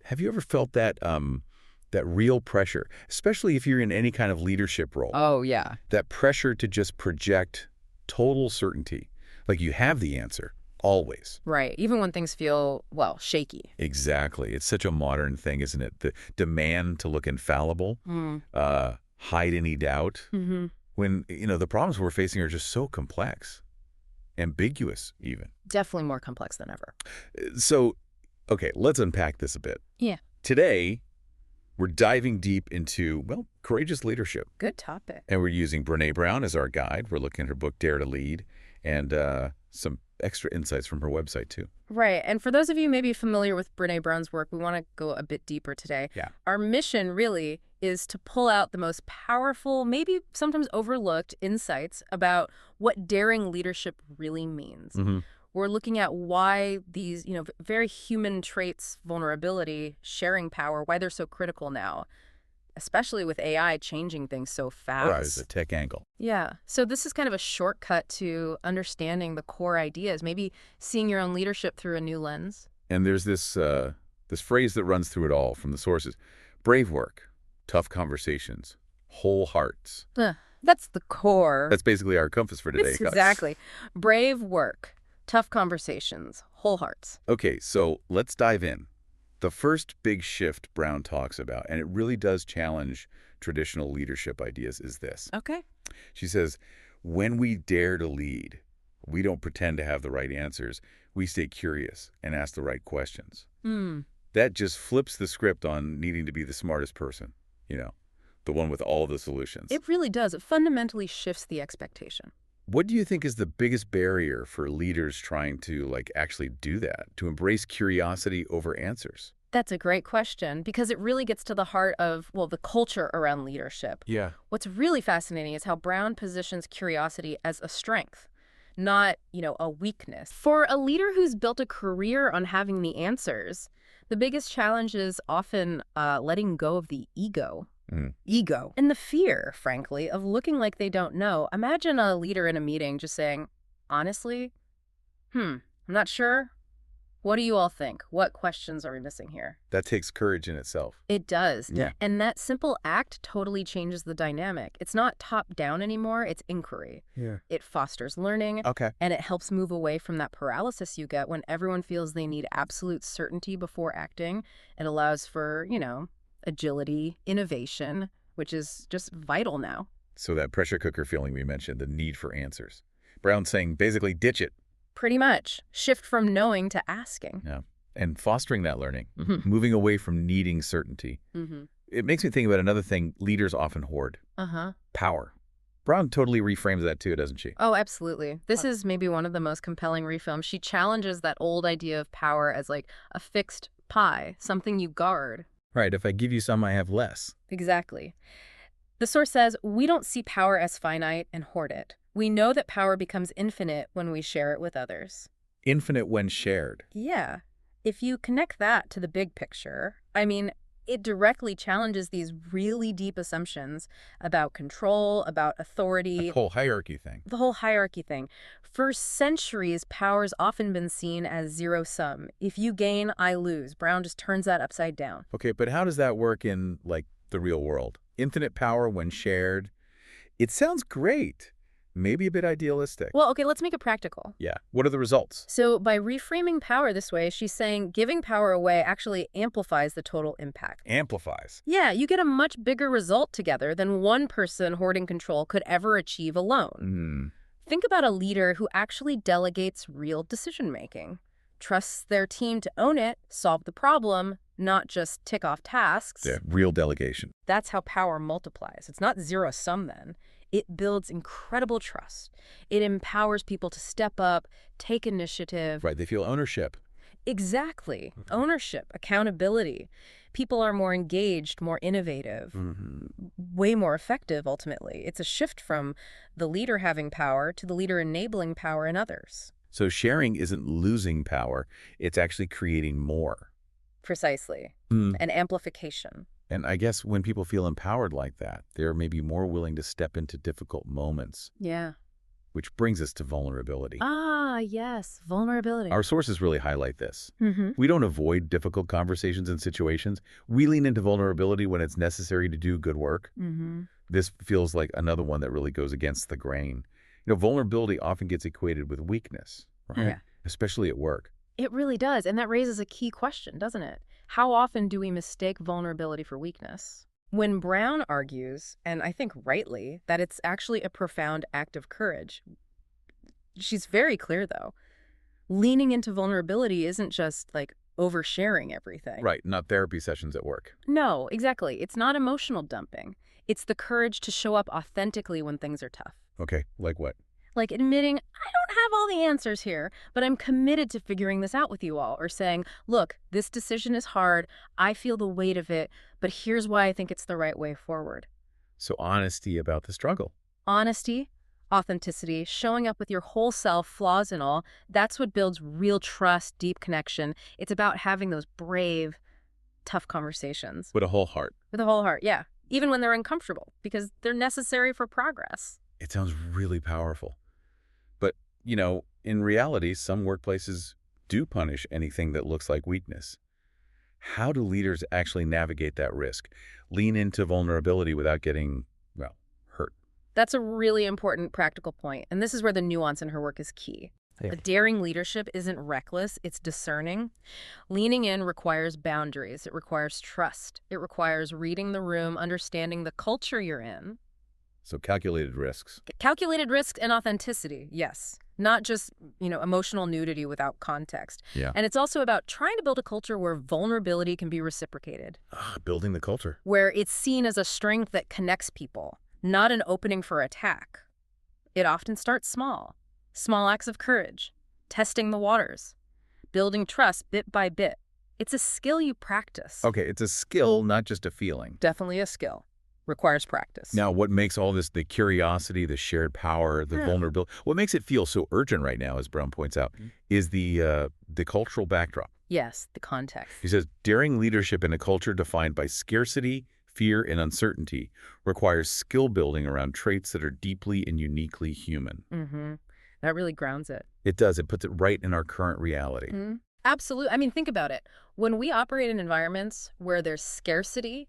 Have you ever felt that that real pressure, especially if you're in any kind of leadership role? Oh, yeah. That pressure to just project total certainty, like you have the answer, always. Right. Even when things feel, well, shaky. Exactly. It's such a modern thing, isn't it? The demand to look infallible, Mm. hide any doubt, Mm-hmm. when, the problems we're facing are just so complex, ambiguous even. Definitely more complex than ever. So, okay, let's unpack this a bit. Yeah. Today, we're diving deep into, well, courageous leadership. Good topic. And we're using Brené Brown as our guide. We're looking at her book, Dare to Lead, and some extra insights from her website, too. Right. And for those of you maybe familiar with Brené Brown's work, we want to go a bit deeper today. Yeah. Our mission really is to pull out the most powerful, maybe sometimes overlooked insights about what daring leadership really means. Mm-hmm. We're looking at why these, very human traits, vulnerability, sharing power, why they're so critical now, especially with AI changing things so fast. Right, it's a tech angle. Yeah. So this is kind of a shortcut to understanding the core ideas, maybe seeing your own leadership through a new lens. And there's this phrase that runs through it all from the sources. Brave work, tough conversations, whole hearts. That's the core. That's basically our compass for today. Exactly. Brave work, tough conversations, whole hearts. Okay, so let's dive in. The first big shift Brown talks about, and it really does challenge traditional leadership ideas, is this. Okay. She says, when we dare to lead, we don't pretend to have the right answers. We stay curious and ask the right questions. That just flips the script on needing to be the smartest person, the one with all the solutions. It really does. It fundamentally shifts the expectation. What do you think is the biggest barrier for leaders trying to actually do that, to embrace curiosity over answers? That's a great question because it really gets to the heart of, well, the culture around leadership. Yeah. What's really fascinating is how Brown positions curiosity as a strength, not, a weakness. For a leader who's built a career on having the answers, the biggest challenge is often letting go of the ego. Ego. And the fear, frankly, of looking like they don't know. Imagine a leader in a meeting just saying, honestly, I'm not sure. What do you all think? What questions are we missing here? That takes courage in itself. It does. Yeah. And that simple act totally changes the dynamic. It's not top-down anymore, it's inquiry. Yeah. It fosters learning. Okay. And it helps move away from that paralysis you get when everyone feels they need absolute certainty before acting. It allows for, agility, innovation, which is just vital now. So that pressure cooker feeling we mentioned, the need for answers. Brown's saying basically ditch it. Pretty much. Shift from knowing to asking. Yeah. And fostering that learning, moving away from needing certainty. It makes me think about another thing leaders often hoard. Power. Brown totally reframes that too, doesn't she? Oh, absolutely. This is maybe one of the most compelling refilms. She challenges that old idea of power as like a fixed pie, something you guard. Right. If I give you some, I have less. Exactly. The source says, we don't see power as finite and hoard it. We know that power becomes infinite when we share it with others. Infinite when shared. Yeah. If you connect that to the big picture, it directly challenges these really deep assumptions about control, about authority. The whole hierarchy thing. The whole hierarchy thing. For centuries, power's often been seen as zero-sum. If you gain, I lose. Brown just turns that upside down. Okay, but how does that work in, the real world? Infinite power when shared. It sounds great. Maybe a bit idealistic. Well, okay, let's make it practical. Yeah. What are the results? So by reframing power this way, she's saying giving power away actually amplifies the total impact. Amplifies. Yeah, you get a much bigger result together than one person hoarding control could ever achieve alone. Think about a leader who actually delegates real decision-making, trusts their team to own it, solve the problem, not just tick off tasks. Yeah, real delegation. That's how power multiplies. It's not zero-sum then. It builds incredible trust. It empowers people to step up, take initiative. Right, they feel ownership. Exactly. Ownership, accountability. People are more engaged, more innovative, way more effective, ultimately. It's a shift from the leader having power to the leader enabling power in others. So sharing isn't losing power. It's actually creating more. Precisely. An amplification. And I guess when people feel empowered like that, they're maybe more willing to step into difficult moments. Yeah. Which brings us to vulnerability. Ah, yes, vulnerability. Our sources really highlight this. Mm-hmm. We don't avoid difficult conversations and situations. We lean into vulnerability when it's necessary to do good work. Mm-hmm. This feels like another one that really goes against the grain. Vulnerability often gets equated with weakness, right? Yeah. Especially at work. It really does, and that raises a key question, doesn't it? How often do we mistake vulnerability for weakness? When Brown argues, and I think rightly, that it's actually a profound act of courage, she's very clear, though. Leaning into vulnerability isn't just, like, oversharing everything. Right, not therapy sessions at work. No, exactly. It's not emotional dumping. It's the courage to show up authentically when things are tough. Okay, like what? Like admitting, I don't have all the answers here, but I'm committed to figuring this out with you all. Or saying, look, this decision is hard. I feel the weight of it, but here's why I think it's the right way forward. So honesty about the struggle. Honesty, authenticity, showing up with your whole self, flaws and all, that's what builds real trust, deep connection. It's about having those brave, tough conversations. With a whole heart. With a whole heart, yeah. Even when they're uncomfortable, because they're necessary for progress. It sounds really powerful. But, in reality, some workplaces do punish anything that looks like weakness. How do leaders actually navigate that risk? Lean into vulnerability without getting, hurt? That's a really important practical point, and this is where the nuance in her work is key. Yeah. A daring leadership isn't reckless, it's discerning. Leaning in requires boundaries. It requires trust. It requires reading the room, understanding the culture you're in. So calculated risks. Calculated risk and authenticity, yes. Not just, emotional nudity without context. Yeah. And it's also about trying to build a culture where vulnerability can be reciprocated. Building the culture. Where it's seen as a strength that connects people, not an opening for attack. It often starts small. Small acts of courage, testing the waters, building trust bit by bit. It's a skill you practice. Okay, it's a skill, not just a feeling. Definitely a skill. Requires practice. Now, what makes all this, the curiosity, the shared power, the vulnerability, what makes it feel so urgent right now, as Brown points out, is the cultural backdrop. Yes, the context. He says, daring leadership in a culture defined by scarcity, fear, and uncertainty requires skill building around traits that are deeply and uniquely human. Mm-hmm. That really grounds it. It does. It puts it right in our current reality. Mm-hmm. Absolutely. I mean, think about it. When we operate in environments where there's scarcity,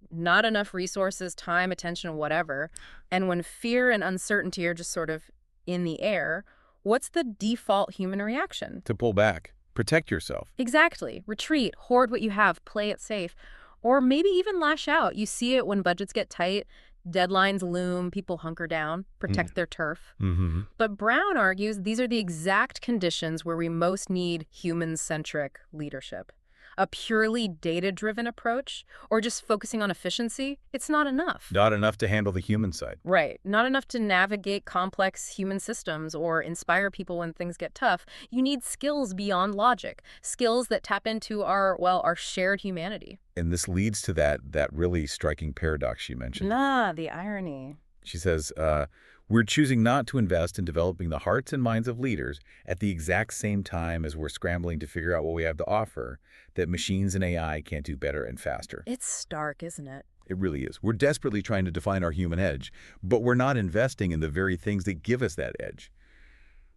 not enough resources, time, attention, whatever, and when fear and uncertainty are just sort of in the air, what's the default human reaction? To pull back. Protect yourself. Exactly. Retreat, hoard what you have, play it safe, or maybe even lash out. You see it when budgets get tight, deadlines loom, people hunker down, protect their turf. Mm-hmm. But Brown argues these are the exact conditions where we most need human-centric leadership. A purely data-driven approach, or just focusing on efficiency, it's not enough. Not enough to handle the human side. Right. Not enough to navigate complex human systems or inspire people when things get tough. You need skills beyond logic, skills that tap into our shared humanity. And this leads to that really striking paradox she mentioned. The irony. She says, we're choosing not to invest in developing the hearts and minds of leaders at the exact same time as we're scrambling to figure out what we have to offer that machines and AI can't do better and faster. It's stark, isn't it? It really is. We're desperately trying to define our human edge, but we're not investing in the very things that give us that edge.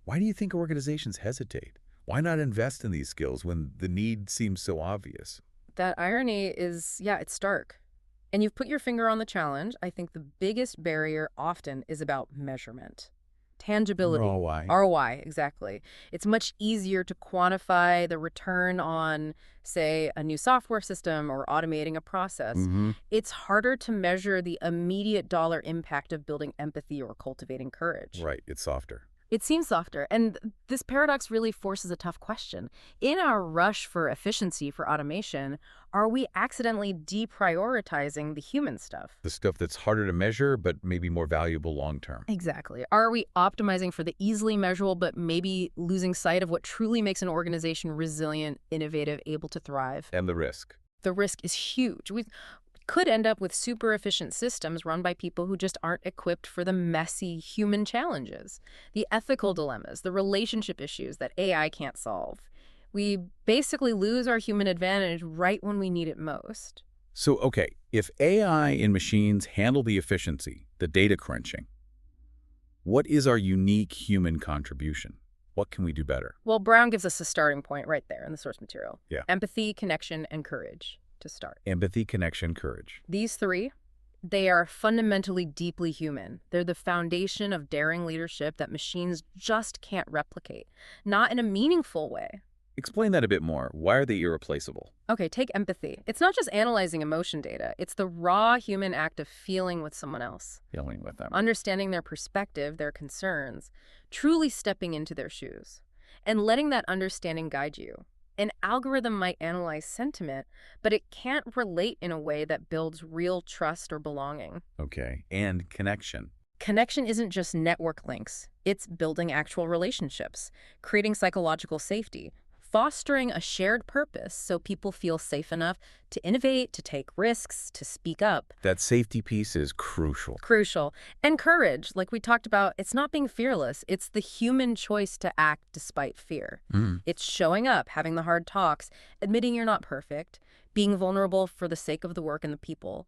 Why do you think organizations hesitate? Why not invest in these skills when the need seems so obvious? That irony is, it's stark. And you've put your finger on the challenge. I think the biggest barrier often is about measurement. Tangibility. ROI. ROI, exactly. It's much easier to quantify the return on, say, a new software system or automating a process. Mm-hmm. It's harder to measure the immediate dollar impact of building empathy or cultivating courage. Right. It's softer. It seems softer, and this paradox really forces a tough question. In our rush for efficiency, for automation, are we accidentally deprioritizing the human stuff? The stuff that's harder to measure, but maybe more valuable long-term. Exactly. Are we optimizing for the easily measurable, but maybe losing sight of what truly makes an organization resilient, innovative, able to thrive? And the risk. The risk is huge. We could end up with super efficient systems run by people who just aren't equipped for the messy human challenges, the ethical dilemmas, the relationship issues that AI can't solve. We basically lose our human advantage right when we need it most. So, okay, if AI and machines handle the efficiency, the data crunching, What is our unique human contribution? What can we do better? Well, Brown gives us a starting point right there in the source material. Yeah. Empathy, connection, and courage to start. Empathy, connection, courage. These three, they are fundamentally deeply human. They're the foundation of daring leadership that machines just can't replicate, not in a meaningful way. Explain that a bit more. Why are they irreplaceable? Okay, take empathy. It's not just analyzing emotion data. It's the raw human act of feeling with someone else, Dealing with them. understanding their perspective, their concerns, truly stepping into their shoes, and letting that understanding guide you. An algorithm might analyze sentiment, but it can't relate in a way that builds real trust or belonging. Okay. And connection. Connection isn't just network links. It's building actual relationships, creating psychological safety, fostering a shared purpose so people feel safe enough to innovate, to take risks, to speak up. That safety piece is crucial. Crucial. And courage, like we talked about, it's not being fearless. It's the human choice to act despite fear. It's showing up, having the hard talks, admitting you're not perfect, being vulnerable for the sake of the work and the people.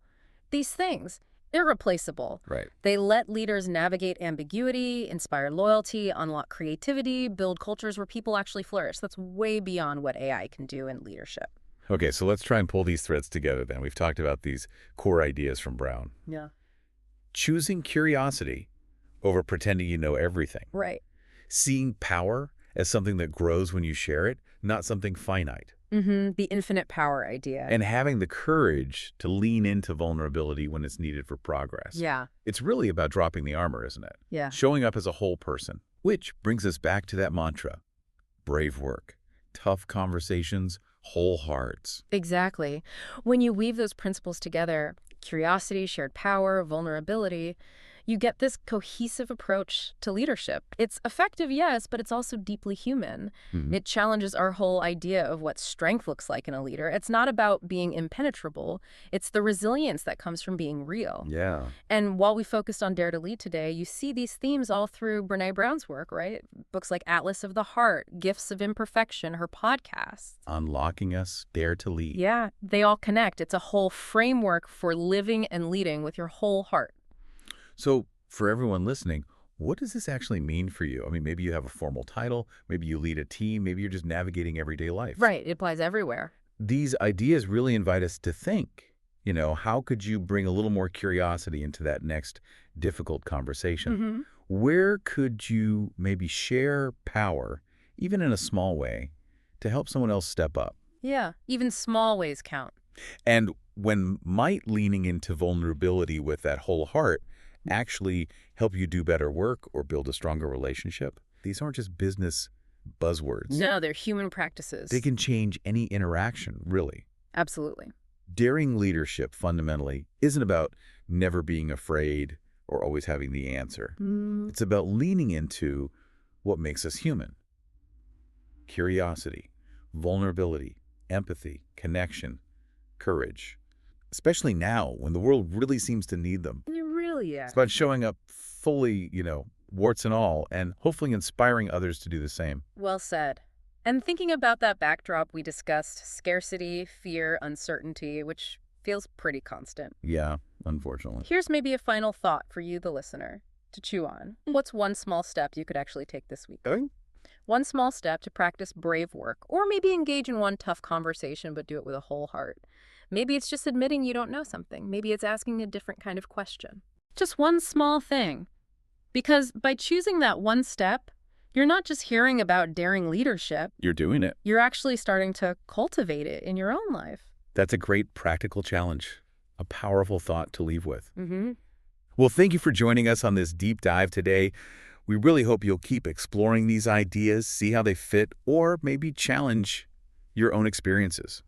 These things, irreplaceable. Right. They let leaders navigate ambiguity, inspire loyalty, unlock creativity, build cultures where people actually flourish. That's way beyond what AI can do in leadership. Okay, so let's try and pull these threads together then. We've talked about these core ideas from Brown. Yeah. Choosing curiosity over pretending you know everything. Right. Seeing power as something that grows when you share it, not something finite. The infinite power idea. And having the courage to lean into vulnerability when it's needed for progress. Yeah. It's really about dropping the armor, isn't it? Yeah. Showing up as a whole person. Which brings us back to that mantra. Brave work, tough conversations, whole hearts. Exactly. When you weave those principles together, curiosity, shared power, vulnerability, you get this cohesive approach to leadership. It's effective, yes, but it's also deeply human. It challenges our whole idea of what strength looks like in a leader. It's not about being impenetrable. It's the resilience that comes from being real. Yeah. And while we focused on Dare to Lead today, you see these themes all through Brené Brown's work, right? Books like Atlas of the Heart, Gifts of Imperfection, her podcasts. Unlocking us, dare to lead. Yeah, they all connect. It's a whole framework for living and leading with your whole heart. So for everyone listening, what does this actually mean for you? I mean, maybe you have a formal title, maybe you lead a team, maybe you're just navigating everyday life. Right, it applies everywhere. These ideas really invite us to think, how could you bring a little more curiosity into that next difficult conversation? Where could you maybe share power, even in a small way, to help someone else step up? Yeah, even small ways count. And when might leaning into vulnerability with that whole heart actually help you do better work or build a stronger relationship? These aren't just business buzzwords. No, they're human practices. They can change any interaction, really. Absolutely. Daring leadership, fundamentally, isn't about never being afraid or always having the answer. It's about leaning into what makes us human. Curiosity, vulnerability, empathy, connection, courage. Especially now, when the world really seems to need them. Really, yeah. It's about showing up fully, warts and all, and hopefully inspiring others to do the same. Well said. And thinking about that backdrop, we discussed scarcity, fear, uncertainty, which feels pretty constant. Yeah, unfortunately. Here's maybe a final thought for you, the listener, to chew on. What's one small step you could actually take this week? One small step to practice brave work, or maybe engage in one tough conversation, but do it with a whole heart. Maybe it's just admitting you don't know something. Maybe it's asking a different kind of question. Just one small thing. Because by choosing that one step, you're not just hearing about daring leadership. You're doing it. You're actually starting to cultivate it in your own life. That's a great practical challenge, a powerful thought to leave with. Well, thank you for joining us on this deep dive today. We really hope you'll keep exploring these ideas, see how they fit, or maybe challenge your own experiences.